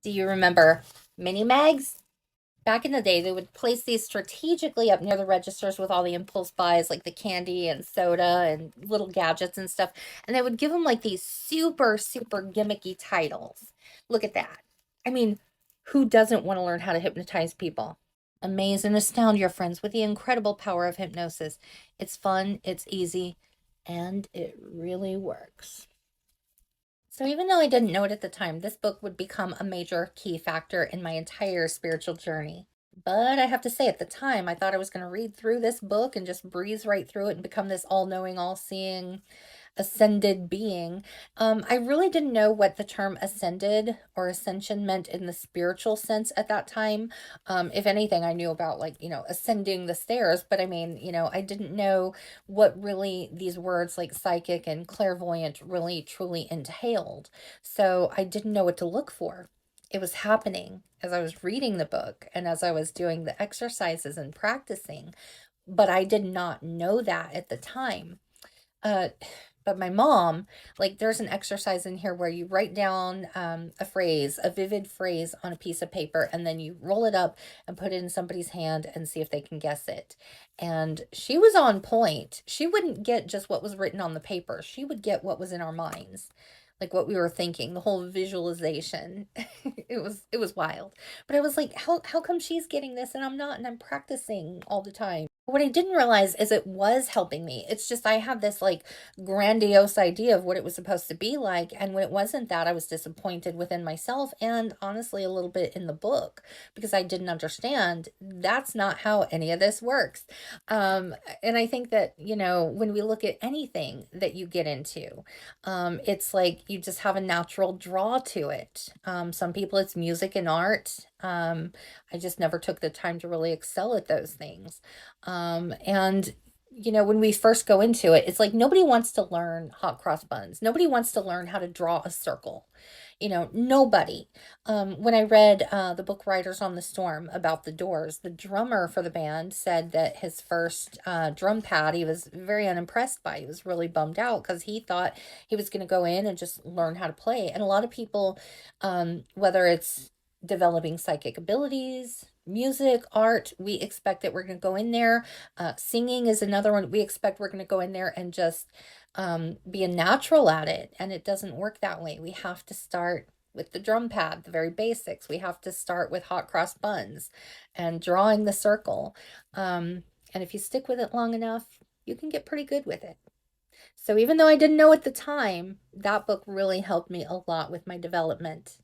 Do you remember mini mags? Back in the day, they would place these strategically up near the registers with all the impulse buys, like the candy and soda and little gadgets and stuff. And they would give them like these super, super gimmicky titles. Look at that. I mean, who doesn't want to learn how to hypnotize people? Amaze and astound your friends with the incredible power of hypnosis. It's fun, it's easy, and it really works. So, even though I didn't know it at the time, this book would become a major key factor in my entire spiritual journey. But I have to say, at the time, I thought I was going to read through this book and just breeze right through it and become this all knowing, all seeing ascended being. I really didn't know what the term ascended or ascension meant in the spiritual sense at that time. If anything, I knew about like, ascending the stairs, but I mean, I didn't know what really these words like psychic and clairvoyant really truly entailed. So I didn't know what to look for. It was happening as I was reading the book and as I was doing the exercises and practicing, but I did not know that at the time. Uh, but my mom, like, there's an exercise in here where you write down a phrase, a vivid phrase on a piece of paper, and then you roll it up and put it in somebody's hand and see if they can guess it. And she was on point. She wouldn't get just what was written on the paper, she would get what was in our minds. Like what we were thinking, the whole visualization. It was wild. But I was like, how come she's getting this and I'm not, and I'm practicing all the time? What I didn't realize is it was helping me. It's just I had this like grandiose idea of what it was supposed to be like. And when it wasn't that, I was disappointed within myself and honestly a little bit in the book because I didn't understand that's not how any of this works. And I think that, when we look at anything that you get into, it's like you just have a natural draw to it. Some people, it's music and art. I just never took the time to really excel at those things. And when we first go into it, it's like nobody wants to learn hot cross buns. Nobody wants to learn how to draw a circle. Nobody. When I read the book Riders on the Storm about the Doors, the drummer for the band said that his first drum pad he was very unimpressed by. He was really bummed out because he thought he was going to go in and just learn how to play. And a lot of people, whether it's developing psychic abilities, music, art, we expect that we're going to go in there. Singing is another one. We expect we're going to go in there and just be a natural at it. And it doesn't work that way. We have to start with the drum pad, the very basics. We have to start with hot cross buns and drawing the circle. And if you stick with it long enough, you can get pretty good with it. So even though I didn't know at the time, that book really helped me a lot with my development.